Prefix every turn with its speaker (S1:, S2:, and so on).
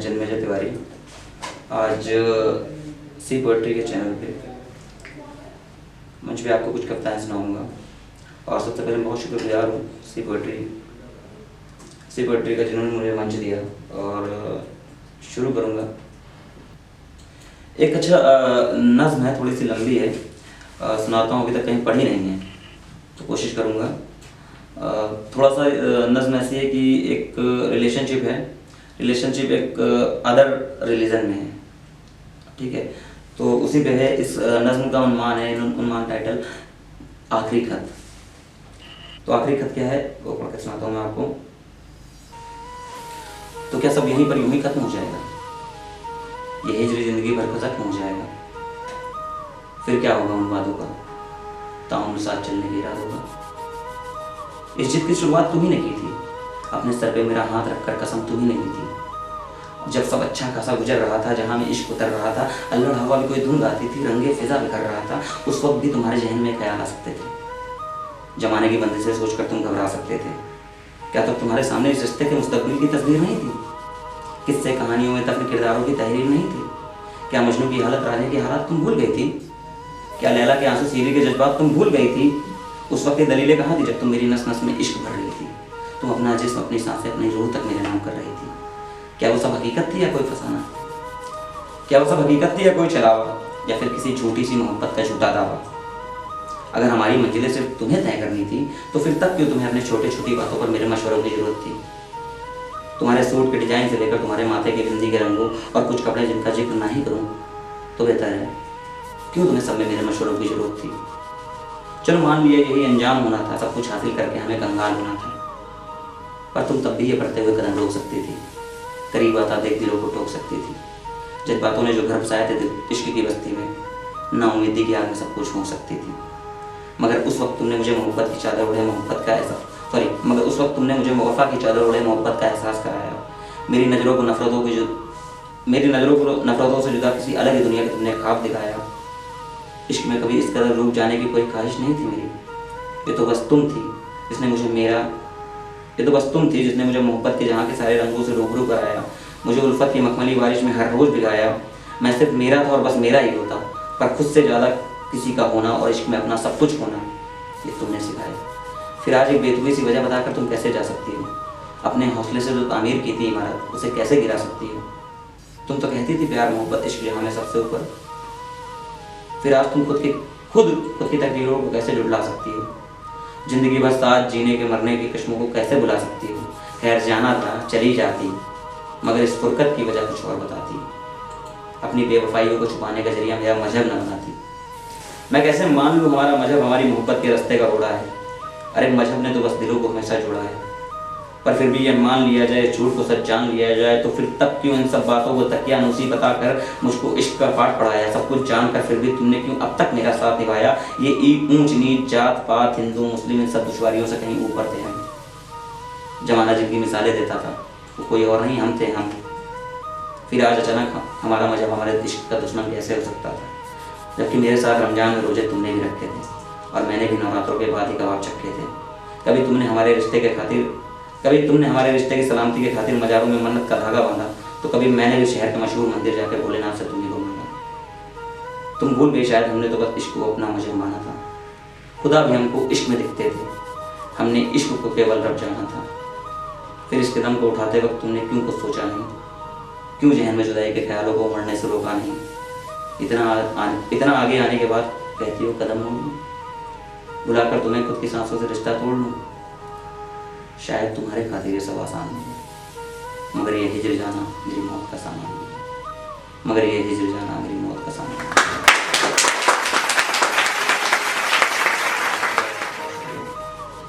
S1: जन्मेजय तिवारी। आज सी पोएट्री के चैनल पे मंच पे आपको कुछ कविताएं सुनाऊंगा। और सबसे पहले बहुत शुक्रगुजार हूँ सी पोएट्री का जिन्होंने मुझे मंच दिया। और शुरू करूँगा। एक अच्छा नज़्म है, थोड़ी सी लंबी है, सुनाता हूँ। अभी तक कहीं पढ़ी नहीं है तो कोशिश करूँगा। थोड़ा सा नज़्म ऐसी है कि एक रिलेशनशिप एक अदर रिलीजन में है, ठीक है। तो उसी पे है। इस नज़्म का उन्मान टाइटल आखिरी खत। तो आखिरी खत क्या है वो पढ़ के सुनाता हूँ मैं आपको। तो क्या सब यहीं पर यूं ही खत्म हो जाएगा? ये हिजरी जिंदगी भर का खत्म हो जाएगा? फिर क्या होगा उन वादों का, ताउम्र साथ चलने के इरादों का? इस जिद की शुरुआत तुम ही ने की थी, अपने सर पे मेरा हाथ रखकर कसम तुम ही ने ली थी। जब सब अच्छा खासा गुजर रहा था, जहां में इश्क उतर रहा था, अल्लाह हवा भी कोई धुन गाती थी, रंगे फिजा बिखर रहा था, उस वक्त भी तुम्हारे जहन में ख्याल आ सकते थे। जमाने की बंदिशें सोचकर तुम घबरा सकते थे। क्या तब तुम्हारे सामने इस रिश्ते के मुस्तकबिल की तस्वीर नहीं थी? किस्से कहानियों में तब किरदारों की तहरीर नहीं थी? क्या मजनू की हालत, राजे की हालत तुम भूल गई थी? क्या लैला के आंसू, सीरी के जज्बात तुम भूल गई थी? उस वक्त ये दलीलें कहाँ थी जब तुम मेरी नस नस में इश्क भर रही थी? तुम अपना जिस्म, अपनी सांसें, अपनी रूह तक मेरे नाम कर रही थी। क्या वो सब हकीकत थी या कोई फसाना? क्या वो सब हकीकत थी या कोई छलावा, या फिर किसी झूठी सी मोहब्बत का झूठा दावा? अगर हमारी मंजिलें सिर्फ तुम्हें तय करनी थी तो फिर तब क्यों तुम्हें अपने छोटी छोटी बातों पर मेरे मशवरों की जरूरत थी? तुम्हारे सूट के डिजाइन से लेकर तुम्हारे माथे के बिंदी के रंगों और कुछ कपड़े जिनका जिक्र ना ही करूं तो बेहतर है। क्यों तुम्हें सब में मेरे मशवरों की जरूरत थी? चलो मान लिया यही अंजाम होना था, सब कुछ हासिल करके हमें कंगाल होना था, पर तुम तब भी ये बढ़ते हुए कदम रोक सकती थी। करीब आता देख दिलों को टोक सकती थी। जज्बातों ने जो घर बसाए थे इश्क की बस्ती में, नाउमीदी की आग में सब कुछ हो सकती थी। मगर उस वक्त तुमने मुझे मोहब्बत की चादर ओढ़े मोहब्बत का एहसास मगर उस वक्त तुमने मुझे वफा की चादर ओढ़े मोहब्बत का एहसास कराया। मेरी नज़रों को नफरतों से जुदा किसी अलग ही दुनिया के तुमने ख्वाब दिखाया। इश्क में कभी इस कदर डूब जाने की कोई ख्वाहिश नहीं थी मेरी। ये तो बस तुम थी जिसने मुझे मोहब्बत के जहाँ के सारे रंगों से रूबरू कराया। मुझे उल्फत की मखमली बारिश में हर रोज़ भिगाया। मैं सिर्फ मेरा था और बस मेरा ही होता, पर खुद से ज़्यादा किसी का होना और इश्क में अपना सब कुछ होना ये तुमने सिखाया। फिर आज एक बेतुकी सी वजह बताकर तुम कैसे जा सकती हो? अपने हौसले से जो तामीर की थी इमारत, उसे कैसे गिरा सकती हो? तुम तो कहती थी प्यार मोहब्बत इश्क जहाँ में सबसे ऊपर। फिर आज तुम खुद की तकदीरों को कैसे जुटला सकती हो? जिंदगी भर साथ जीने के मरने की कश्मों को कैसे बुला सकती हो? खैर जाना था चली जाती, मगर इस फुरकत की वजह कुछ और बताती। अपनी बेवफाइयों को छुपाने का जरिया मेरा मजहब न बनाती। मैं कैसे मान लूँ हमारा मजहब हमारी मोहब्बत के रास्ते का रोड़ा है? अरे मजहब ने तो बस दिलों को हमेशा जोड़ा है। पर फिर भी ये मान लिया जाए, झूठ को सच जान लिया जाए, तो फिर तब क्यों इन सब बातों को तकियानूसी बताकर मुझको इश्क का पाठ पढ़ाया? सब कुछ जानकर फिर भी तुमने क्यों अब तक मेरा साथ निभाया? ये ऊंच नीच, जात पात, हिंदू मुस्लिम, इन सब दुश्वारियों से कहीं ऊपर थे हम। जमाना जिनकी मिसालें देता था वो कोई और नहीं, हम थे हम। फिर आज अचानक हमारा मजहब हमारे इश्क का दुश्मन कैसे हो सकता था? जबकि मेरे साथ रमजान में रोजे तुमने भी रखे थे और मैंने भी नवरात्रों के बाद ही कबाब चखे थे। कभी तुमने हमारे रिश्ते की सलामती के खातिर मज़ारों में मन्नत का धागा बांधा, तो कभी मैंने भी शहर के मशहूर मंदिर जाकर भोलेनाथ से तुम्हें को मांगा। तुम भूल गई शायद हमने तो बस इश्क को अपना मजहब माना था। खुदा भी हमको इश्क में दिखते थे, हमने इश्क को केवल रब जाना था। फिर इस कदम को उठाते वक्त तुमने क्यों कुछ सोचा नहीं? क्यों जहन में जुदाई के ख्यालों को मरने से रोका नहीं? इतना आगे आने के बाद कहती हो कदम मोड़ लूं, बुलाकर तुम्हें खुद की सांसों से रिश्ता तोड़ लूं। शायद तुम्हारे खातिर ये सब आसान नहीं, मगर ये हिजर जाना मेरी मौत का सामान नहीं।